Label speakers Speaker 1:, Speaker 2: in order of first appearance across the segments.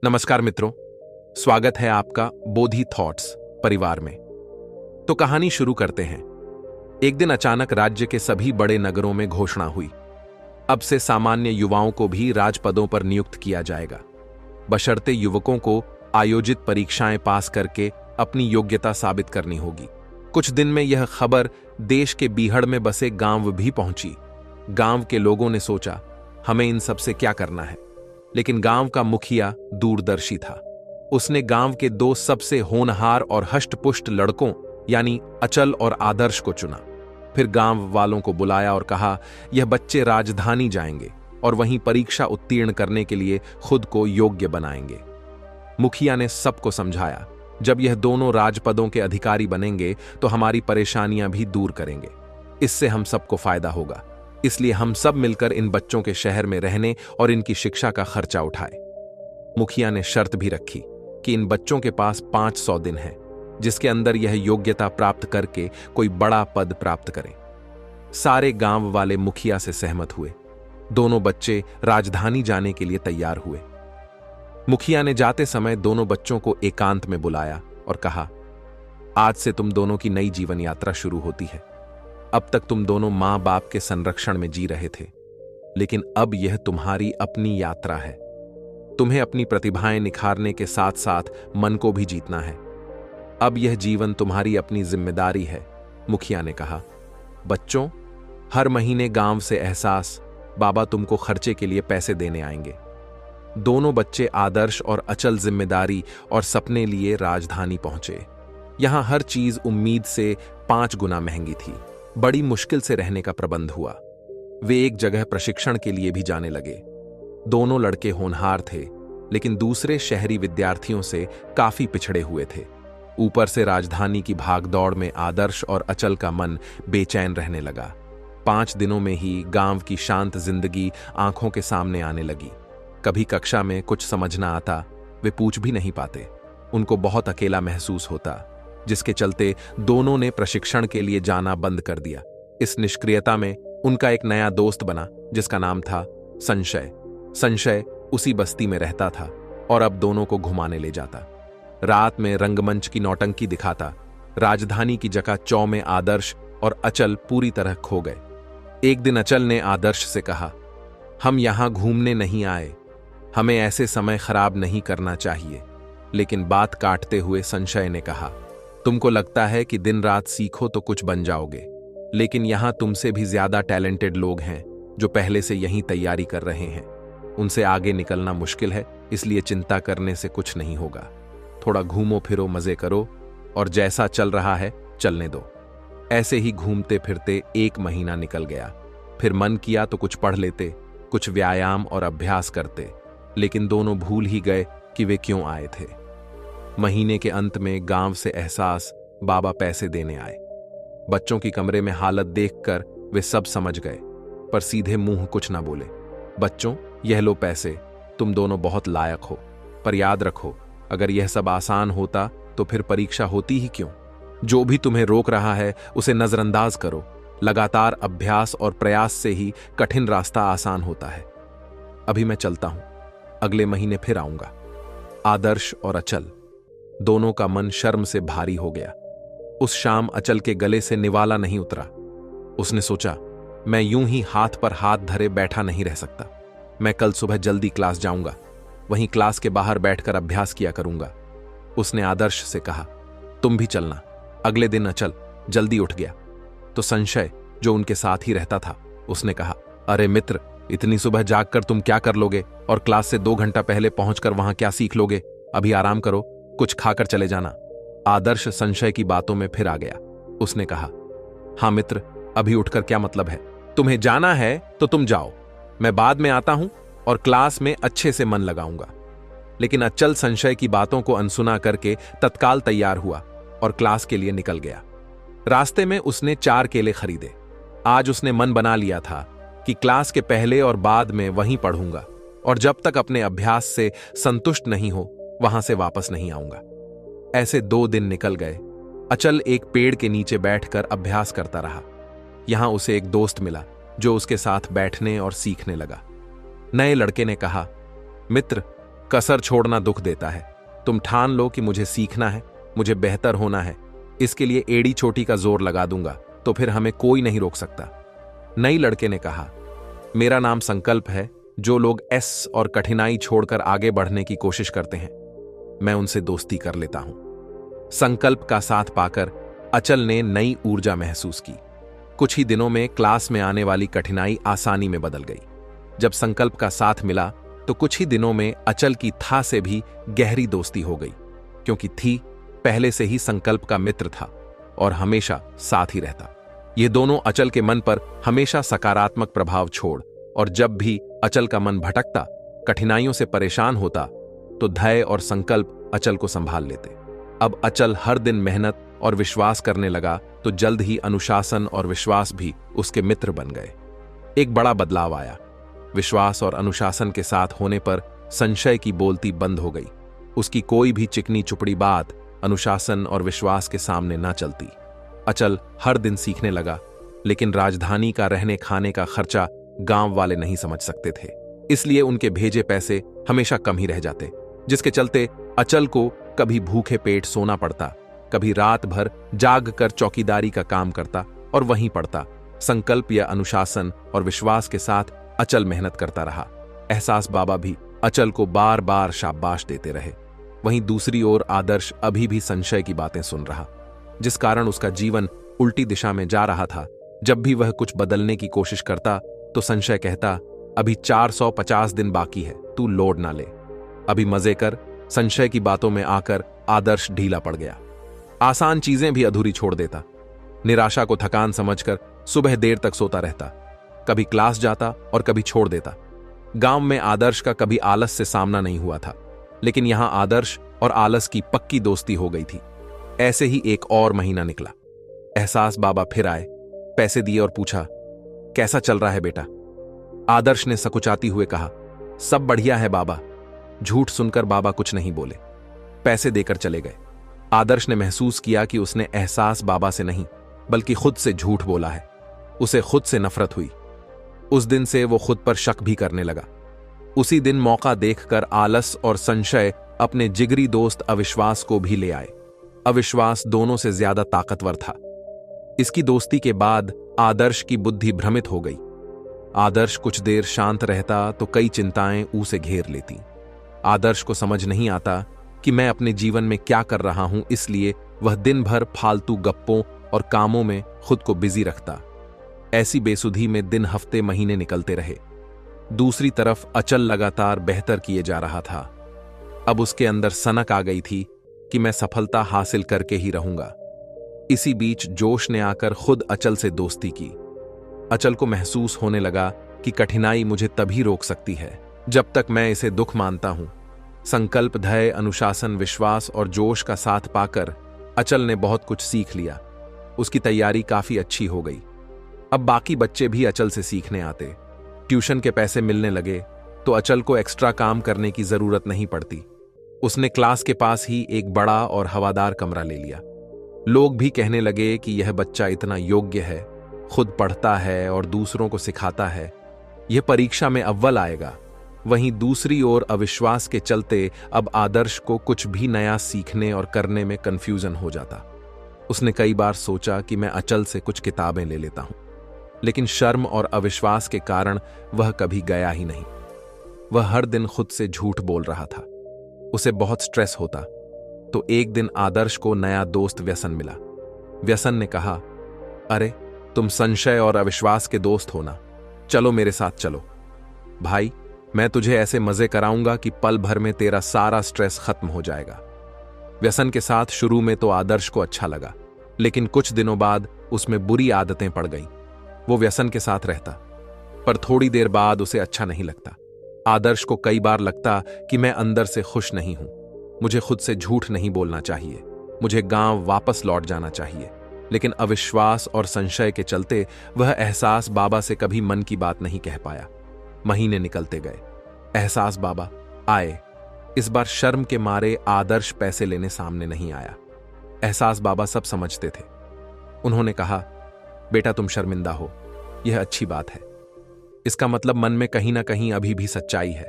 Speaker 1: नमस्कार मित्रों, स्वागत है आपका बोधि थॉट्स परिवार में। तो कहानी शुरू करते हैं। एक दिन अचानक राज्य के सभी बड़े नगरों में घोषणा हुई, अब से सामान्य युवाओं को भी राजपदों पर नियुक्त किया जाएगा, बशर्ते युवकों को आयोजित परीक्षाएं पास करके अपनी योग्यता साबित करनी होगी। कुछ दिन में यह खबर देश के बीहड़ में बसे गांव भी पहुंची। गांव के लोगों ने सोचा, हमें इन सब से क्या करना है। लेकिन गांव का मुखिया दूरदर्शी था। उसने गांव के दो सबसे होनहार और हष्टपुष्ट लड़कों यानी अचल और आदर्श को चुना। फिर गांव वालों को बुलाया और कहा, यह बच्चे राजधानी जाएंगे और वहीं परीक्षा उत्तीर्ण करने के लिए खुद को योग्य बनाएंगे। मुखिया ने सबको समझाया, जब यह दोनों राजपदों के अधिकारी बनेंगे तो हमारी परेशानियां भी दूर करेंगे, इससे हम सबको फायदा होगा। इसलिए हम सब मिलकर इन बच्चों के शहर में रहने और इनकी शिक्षा का खर्चा उठाए। मुखिया ने शर्त भी रखी कि इन बच्चों के पास 500 दिन है, जिसके अंदर यह योग्यता प्राप्त करके कोई बड़ा पद प्राप्त करें। सारे गांव वाले मुखिया से सहमत हुए। दोनों बच्चे राजधानी जाने के लिए तैयार हुए। मुखिया ने जाते समय दोनों बच्चों को एकांत में बुलाया और कहा, आज से तुम दोनों की नई जीवन यात्रा शुरू होती है। अब तक तुम दोनों मां बाप के संरक्षण में जी रहे थे, लेकिन अब यह तुम्हारी अपनी यात्रा है। तुम्हें अपनी प्रतिभाएं निखारने के साथ साथ मन को भी जीतना है। अब यह जीवन तुम्हारी अपनी जिम्मेदारी है। मुखिया ने कहा, बच्चों, हर महीने गांव से एहसास, बाबा तुमको खर्चे के लिए पैसे देने आएंगे। दोनों बच्चे आदर्श और अचल जिम्मेदारी और सपने लिए राजधानी पहुंचे। यहां हर चीज उम्मीद से 5 गुना महंगी थी। बड़ी मुश्किल से रहने का प्रबंध हुआ। वे एक जगह प्रशिक्षण के लिए भी जाने लगे। दोनों लड़के होनहार थे, लेकिन दूसरे शहरी विद्यार्थियों से काफी पिछड़े हुए थे। ऊपर से राजधानी की भागदौड़ में आदर्श और अचल का मन बेचैन रहने लगा। 5 दिनों में ही गांव की शांत जिंदगी आंखों के सामने आने लगी। कभी कक्षा में कुछ समझ ना आता, वे पूछ भी नहीं पाते। उनको बहुत अकेला महसूस होता, जिसके चलते दोनों ने प्रशिक्षण के लिए जाना बंद कर दिया। इस निष्क्रियता में उनका एक नया दोस्त बना, जिसका नाम था संशय। संशय उसी बस्ती में रहता था और अब दोनों को घुमाने ले जाता। रात में रंगमंच की नौटंकी दिखाता। राजधानी की चकाचौंध में आदर्श और अचल पूरी तरह खो गए। एक दिन अचल ने आदर्श से कहा, हम यहां घूमने नहीं आए, हमें ऐसे समय खराब नहीं करना चाहिए। लेकिन बात काटते हुए संशय ने कहा, तुमको लगता है कि दिन रात सीखो तो कुछ बन जाओगे, लेकिन यहां तुमसे भी ज्यादा टैलेंटेड लोग हैं जो पहले से यहीं तैयारी कर रहे हैं। उनसे आगे निकलना मुश्किल है, इसलिए चिंता करने से कुछ नहीं होगा। थोड़ा घूमो फिरो, मजे करो और जैसा चल रहा है चलने दो। ऐसे ही घूमते फिरते 1 महीना निकल गया। फिर मन किया तो कुछ पढ़ लेते, कुछ व्यायाम और अभ्यास करते, लेकिन दोनों भूल ही गए कि वे क्यों आए थे। महीने के अंत में गांव से एहसास, बाबा पैसे देने आए। बच्चों की कमरे में हालत देखकर वे सब समझ गए, पर सीधे मुंह कुछ ना बोले। बच्चों, यह लो पैसे, तुम दोनों बहुत लायक हो, पर याद रखो, अगर यह सब आसान होता तो फिर परीक्षा होती ही क्यों। जो भी तुम्हें रोक रहा है उसे नजरअंदाज करो। लगातार अभ्यास और प्रयास से ही कठिन रास्ता आसान होता है। अभी मैं चलता हूं, अगले महीने फिर आऊंगा। आदर्श और अचल दोनों का मन शर्म से भारी हो गया। उस शाम अचल के गले से निवाला नहीं उतरा। उसने सोचा, मैं यूं ही हाथ पर हाथ धरे बैठा नहीं रह सकता। मैं कल सुबह जल्दी क्लास जाऊंगा, वहीं क्लास के बाहर बैठकर अभ्यास किया करूंगा। उसने आदर्श से कहा, तुम भी चलना। अगले दिन अचल जल्दी उठ गया तो संशय, जो उनके साथ ही रहता था, उसने कहा, अरे मित्र, इतनी सुबह जागकर तुम क्या कर लोगे और क्लास से 2 घंटा पहले पहुंचकर वहां क्या सीख लोगे। अभी आराम करो, कुछ खाकर चले जाना। आदर्श संशय की बातों में फिर आ गया। उसने कहा, हां मित्र, अभी उठकर क्या मतलब है। तुम्हें जाना है तो तुम जाओ, मैं बाद में आता हूं और क्लास में अच्छे से मन लगाऊंगा। लेकिन अचल संशय की बातों को अनसुना करके तत्काल तैयार हुआ और क्लास के लिए निकल गया। रास्ते में उसने 4 केले खरीदे। आज उसने मन बना लिया था कि क्लास के पहले और बाद में वहीं पढ़ूंगा और जब तक अपने अभ्यास से संतुष्ट नहीं हो वहां से वापस नहीं आऊंगा। ऐसे 2 दिन निकल गए। अचल एक पेड़ के नीचे बैठकर अभ्यास करता रहा। यहां उसे एक दोस्त मिला जो उसके साथ बैठने और सीखने लगा। नए लड़के ने कहा, मित्र, कसर छोड़ना दुख देता है। तुम ठान लो कि मुझे सीखना है, मुझे बेहतर होना है, इसके लिए एड़ी चोटी का जोर लगा दूंगा, तो फिर हमें कोई नहीं रोक सकता। नई लड़के ने कहा, मेरा नाम संकल्प है। जो लोग एस और कठिनाई छोड़कर आगे बढ़ने की कोशिश करते हैं, मैं उनसे दोस्ती कर लेता हूं। संकल्प का साथ पाकर अचल ने नई ऊर्जा महसूस की। कुछ ही दिनों में क्लास में आने वाली कठिनाई आसानी में बदल गई। जब संकल्प का साथ मिला तो कुछ ही दिनों में अचल की था से भी गहरी दोस्ती हो गई, क्योंकि थी पहले से ही संकल्प का मित्र था और हमेशा साथ ही रहता। ये दोनों अचल के मन पर हमेशा सकारात्मक प्रभाव छोड़, और जब भी अचल का मन भटकता, कठिनाइयों से परेशान होता, तो धैर्य और संकल्प अचल को संभाल लेते। अब अचल हर दिन मेहनत और विश्वास करने लगा, तो जल्द ही अनुशासन और विश्वास भी उसके मित्र बन गए। एक बड़ा बदलाव आया। विश्वास और अनुशासन के साथ होने पर संशय की बोलती बंद हो गई। उसकी कोई भी चिकनी चुपड़ी बात अनुशासन और विश्वास के सामने ना चलती। अचल हर दिन सीखने लगा, लेकिन राजधानी का रहने खाने का खर्चा गांव वाले नहीं समझ सकते थे, इसलिए उनके भेजे पैसे हमेशा कम ही रह जाते, जिसके चलते अचल को कभी भूखे पेट सोना पड़ता, कभी रात भर जाग कर चौकीदारी का काम करता और वहीं पड़ता। संकल्प या अनुशासन और विश्वास के साथ अचल मेहनत करता रहा। एहसास बाबा भी अचल को बार बार शाबाश देते रहे। वहीं दूसरी ओर आदर्श अभी भी संशय की बातें सुन रहा, जिस कारण उसका जीवन उल्टी दिशा में जा रहा था। जब भी वह कुछ बदलने की कोशिश करता तो संशय कहता, अभी 450 दिन बाकी है, तू लोड ना ले, अभी मजे कर। संशय की बातों में आकर आदर्श ढीला पड़ गया। आसान चीजें भी अधूरी छोड़ देता। निराशा को थकान समझकर सुबह देर तक सोता रहता, कभी क्लास जाता और कभी छोड़ देता। गांव में आदर्श का कभी आलस से सामना नहीं हुआ था, लेकिन यहां आदर्श और आलस की पक्की दोस्ती हो गई थी। ऐसे ही एक और महीना निकला। एहसास बाबा फिर आए, पैसे दिए और पूछा, कैसा चल रहा है बेटा? आदर्श ने सकुचाती हुए कहा, सब बढ़िया है बाबा। झूठ सुनकर बाबा कुछ नहीं बोले, पैसे देकर चले गए। आदर्श ने महसूस किया कि उसने एहसास बाबा से नहीं बल्कि खुद से झूठ बोला है। उसे खुद से नफरत हुई। उस दिन से वो खुद पर शक भी करने लगा। उसी दिन मौका देखकर आलस और संशय अपने जिगरी दोस्त अविश्वास को भी ले आए। अविश्वास दोनों से ज्यादा ताकतवर था। इसकी दोस्ती के बाद आदर्श की बुद्धि भ्रमित हो गई। आदर्श कुछ देर शांत रहता तो कई चिंताएं उसे घेर लेती। आदर्श को समझ नहीं आता कि मैं अपने जीवन में क्या कर रहा हूं, इसलिए वह दिन भर फालतू गप्पों और कामों में खुद को बिजी रखता। ऐसी बेसुधी में दिन, हफ्ते, महीने निकलते रहे। दूसरी तरफ अचल लगातार बेहतर किए जा रहा था। अब उसके अंदर सनक आ गई थी कि मैं सफलता हासिल करके ही रहूंगा। इसी बीच जोश ने आकर खुद अचल से दोस्ती की। अचल को महसूस होने लगा कि कठिनाई मुझे तभी रोक सकती है जब तक मैं इसे दुख मानता हूं। संकल्प, धैर्य, अनुशासन, विश्वास और जोश का साथ पाकर अचल ने बहुत कुछ सीख लिया। उसकी तैयारी काफी अच्छी हो गई। अब बाकी बच्चे भी अचल से सीखने आते। ट्यूशन के पैसे मिलने लगे तो अचल को एक्स्ट्रा काम करने की जरूरत नहीं पड़ती। उसने क्लास के पास ही एक बड़ा और हवादार कमरा ले लिया। लोग भी कहने लगे कि यह बच्चा इतना योग्य है, खुद पढ़ता है और दूसरों को सिखाता है, यह परीक्षा में अव्वल आएगा। वहीं दूसरी ओर अविश्वास के चलते अब आदर्श को कुछ भी नया सीखने और करने में कंफ्यूजन हो जाता। उसने कई बार सोचा कि मैं अचल से कुछ किताबें ले लेता हूं, लेकिन शर्म और अविश्वास के कारण वह कभी गया ही नहीं। वह हर दिन खुद से झूठ बोल रहा था। उसे बहुत स्ट्रेस होता। तो एक दिन आदर्श को नया दोस्त व्यसन मिला। व्यसन ने कहा, अरे तुम संशय और अविश्वास के दोस्त हो ना, चलो मेरे साथ चलो। भाई, मैं तुझे ऐसे मजे कराऊंगा कि पल भर में तेरा सारा स्ट्रेस खत्म हो जाएगा। व्यसन के साथ शुरू में तो आदर्श को अच्छा लगा, लेकिन कुछ दिनों बाद उसमें बुरी आदतें पड़ गईं। वो व्यसन के साथ रहता, पर थोड़ी देर बाद उसे अच्छा नहीं लगता। आदर्श को कई बार लगता कि मैं अंदर से खुश नहीं हूं, मुझे खुद से झूठ नहीं बोलना चाहिए, मुझे गांव वापस लौट जाना चाहिए। लेकिन अविश्वास और संशय के चलते वह एहसास बाबा से कभी मन की बात नहीं कह पाया। महीने निकलते गए। एहसास बाबा आए। इस बार शर्म के मारे आदर्श पैसे लेने सामने नहीं आया। एहसास बाबा सब समझते थे। उन्होंने कहा, बेटा तुम शर्मिंदा हो, यह अच्छी बात है। इसका मतलब मन में कहीं ना कहीं अभी भी सच्चाई है।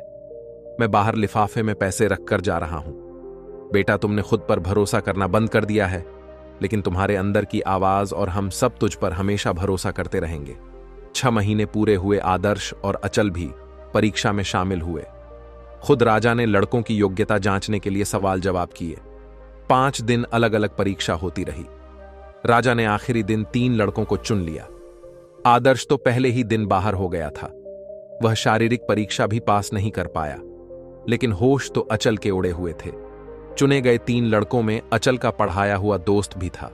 Speaker 1: मैं बाहर लिफाफे में पैसे रखकर जा रहा हूं। बेटा, तुमने खुद पर भरोसा करना बंद कर दिया है, लेकिन तुम्हारे अंदर की आवाज और हम सब तुझ पर हमेशा भरोसा करते रहेंगे। 6 महीने पूरे हुए आदर्श और अचल भी परीक्षा में शामिल हुए। खुद राजा ने लड़कों की योग्यता जांचने के लिए सवाल जवाब किए। 5 दिन अलग अलग परीक्षा होती रही। राजा ने आखिरी दिन 3 लड़कों को चुन लिया। आदर्श तो पहले ही दिन बाहर हो गया था। वह शारीरिक परीक्षा भी पास नहीं कर पाया, लेकिन होश तो अचल के उड़े हुए थे। चुने गए 3 लड़कों में अचल का पढ़ाया हुआ दोस्त भी था,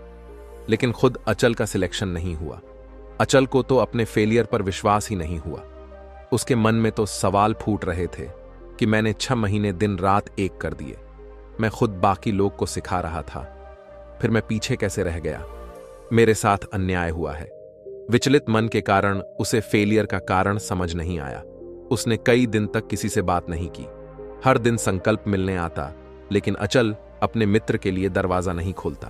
Speaker 1: लेकिन खुद अचल का सिलेक्शन नहीं हुआ। अचल को तो अपने फेलियर पर विश्वास ही नहीं हुआ। उसके मन में तो सवाल फूट रहे थे कि मैंने 6 महीने दिन रात एक कर दिए। मैं खुद बाकी लोग को सिखा रहा था, फिर मैं पीछे कैसे रह गया? मेरे साथ अन्याय हुआ है। विचलित मन के कारण उसे फेलियर का कारण समझ नहीं आया। उसने कई दिन तक किसी से बात नहीं की। हर दिन संकल्प मिलने आता, लेकिन अचल अपने मित्र के लिए दरवाजा नहीं खोलता।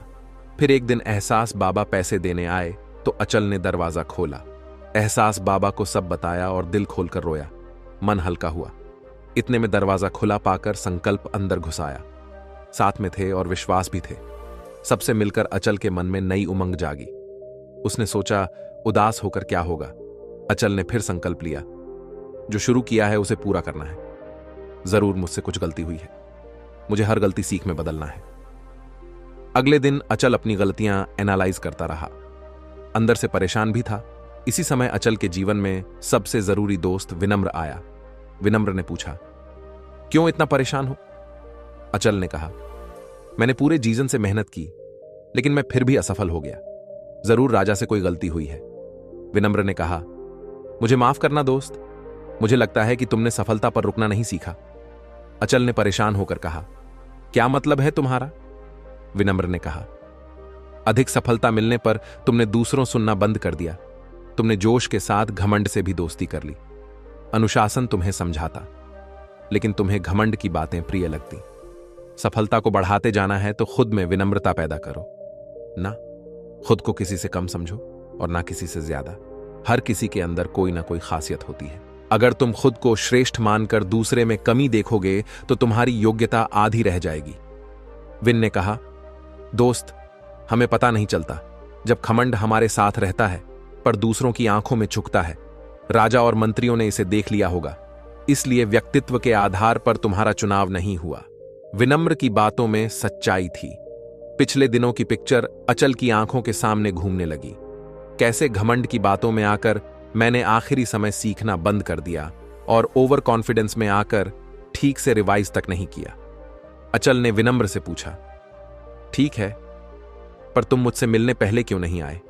Speaker 1: फिर एक दिन एहसास बाबा पैसे देने आए तो अचल ने दरवाजा खोला। एहसास बाबा को सब बताया और दिल खोलकर रोया। मन हल्का हुआ। इतने में दरवाजा खुला पाकर संकल्प अंदर घुसाया। साथ में थे और विश्वास भी थे। सबसे मिलकर अचल के मन में नई उमंग जागी। उसने सोचा, उदास होकर क्या होगा। अचल ने फिर संकल्प लिया, जो शुरू किया है उसे पूरा करना है। जरूर मुझसे कुछ गलती हुई है, मुझे हर गलती सीख में बदलना है। अगले दिन अचल अपनी गलतियां एनालाइज करता रहा। अंदर से परेशान भी था। इसी समय अचल के जीवन में सबसे जरूरी दोस्त विनम्र आया। विनम्र ने पूछा, क्यों इतना परेशान हो? अचल ने कहा, मैंने पूरे जीवन से मेहनत की, लेकिन मैं फिर भी असफल हो गया। जरूर राजा से कोई गलती हुई है। विनम्र ने कहा, मुझे माफ करना दोस्त, मुझे लगता है कि तुमने सफलता पर रुकना नहीं सीखा। अचल ने परेशान होकर कहा, क्या मतलब है तुम्हारा? विनम्र ने कहा, अधिक सफलता मिलने पर तुमने दूसरों सुनना बंद कर दिया। तुमने जोश के साथ घमंड से भी दोस्ती कर ली। अनुशासन तुम्हें समझाता, लेकिन तुम्हें घमंड की बातें प्रिय लगती। सफलता को बढ़ाते जाना है तो खुद में विनम्रता पैदा करो। ना खुद को किसी से कम समझो और ना किसी से ज्यादा। हर किसी के अंदर कोई ना कोई खासियत होती है। अगर तुम खुद को श्रेष्ठ मानकर दूसरे में कमी देखोगे तो तुम्हारी योग्यता आधी रह जाएगी। विन ने कहा, दोस्त, हमें पता नहीं चलता जब घमंड हमारे साथ रहता है पर दूसरों की आंखों में झुकता है। राजा और मंत्रियों ने इसे देख लिया होगा, इसलिए व्यक्तित्व के आधार पर तुम्हारा चुनाव नहीं हुआ। विनम्र की बातों में सच्चाई थी। पिछले दिनों की पिक्चर अचल की आंखों के सामने घूमने लगी। कैसे घमंड की बातों में आकर मैंने आखिरी समय सीखना बंद कर दिया और ओवर कॉन्फिडेंस में आकर ठीक से रिवाइज तक नहीं किया। अचल ने विनम्र से पूछा, ठीक है, पर तुम मुझसे मिलने पहले क्यों नहीं आए?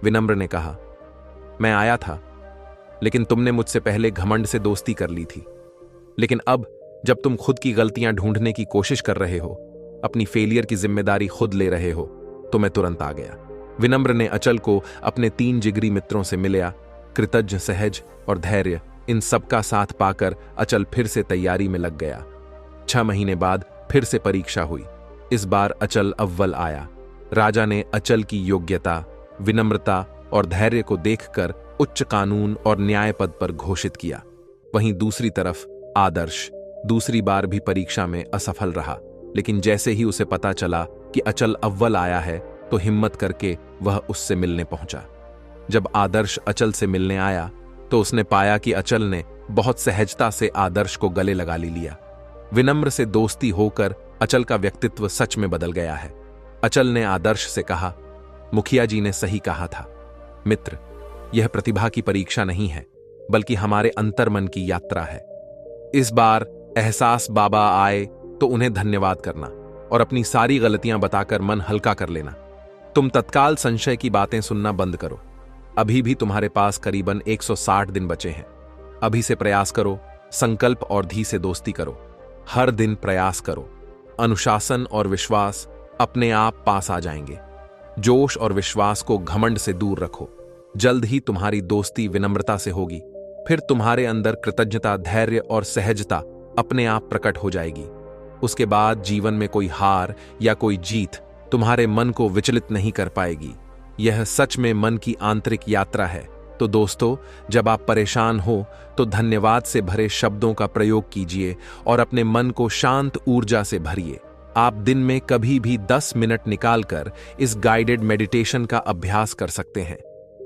Speaker 1: विनम्र ने कहा, मैं आया था, लेकिन तुमने मुझसे पहले घमंड से दोस्ती कर ली थी। लेकिन अब जब तुम खुद की गलतियां ढूंढने की कोशिश कर रहे हो, अपनी फेलियर की जिम्मेदारी खुद ले रहे हो, तो मैं तुरंत आ गया। विनम्र ने अचल को अपने 3 जिगरी मित्रों से मिलाया। कृतज्ञ, सहज और धैर्य, इन सबका साथ पाकर अचल फिर से तैयारी में लग गया। 6 महीने बाद फिर से परीक्षा हुई। इस बार अचल अव्वल आया। राजा ने अचल की योग्यता, विनम्रता और धैर्य को देखकर उच्च कानून और न्याय पद पर घोषित किया। वहीं दूसरी तरफ आदर्श दूसरी बार भी परीक्षा में असफल रहा, लेकिन जैसे ही उसे पता चला कि अचल अव्वल आया है तो हिम्मत करके वह उससे मिलने पहुंचा। जब आदर्श अचल से मिलने आया तो उसने पाया कि अचल ने बहुत सहजता से आदर्श को गले लगा लिया। विनम्र से दोस्ती होकर अचल का व्यक्तित्व सच में बदल गया है। अचल ने आदर्श से कहा, मुखिया जी ने सही कहा था। मित्र, यह प्रतिभा की परीक्षा नहीं है, बल्कि हमारे अंतर्मन की यात्रा है। इस बार एहसास बाबा आए तो उन्हें धन्यवाद करना और अपनी सारी गलतियां बताकर मन हल्का कर लेना। तुम तत्काल संशय की बातें सुनना बंद करो। अभी भी तुम्हारे पास करीबन 160 दिन बचे हैं। अभी से प्रयास करो, संकल्प और धी से दोस्ती करो। हर दिन प्रयास करो। अनुशासन और विश्वास अपने आप पास आ जाएंगे। जोश और विश्वास को घमंड से दूर रखो। जल्द ही तुम्हारी दोस्ती विनम्रता से होगी। फिर तुम्हारे अंदर कृतज्ञता, धैर्य और सहजता अपने आप प्रकट हो जाएगी। उसके बाद जीवन में कोई हार या कोई जीत तुम्हारे मन को विचलित नहीं कर पाएगी। यह सच में मन की आंतरिक यात्रा है, तो दोस्तों, जब आप परेशान हो तो धन्यवाद से भरे शब्दों का प्रयोग कीजिए और अपने मन को शांत ऊर्जा से भरिए। आप दिन में कभी भी 10 मिनट निकालकर इस गाइडेड मेडिटेशन का अभ्यास कर सकते हैं।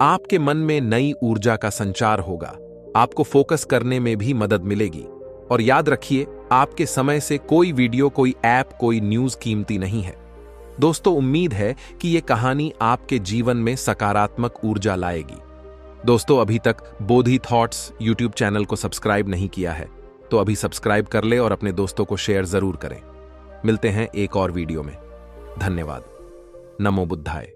Speaker 1: आपके मन में नई ऊर्जा का संचार होगा, आपको फोकस करने में भी मदद मिलेगी। और याद रखिए, आपके समय से कोई वीडियो, कोई ऐप, कोई न्यूज कीमती नहीं है। दोस्तों, उम्मीद है कि ये कहानी आपके जीवन में सकारात्मक ऊर्जा लाएगी। दोस्तों, अभी तक बोधि थॉट्स यूट्यूब चैनल को सब्सक्राइब नहीं किया है तो अभी सब्सक्राइब कर ले और अपने दोस्तों को शेयर जरूर करें। मिलते हैं एक और वीडियो में। धन्यवाद। नमो बुद्धाय।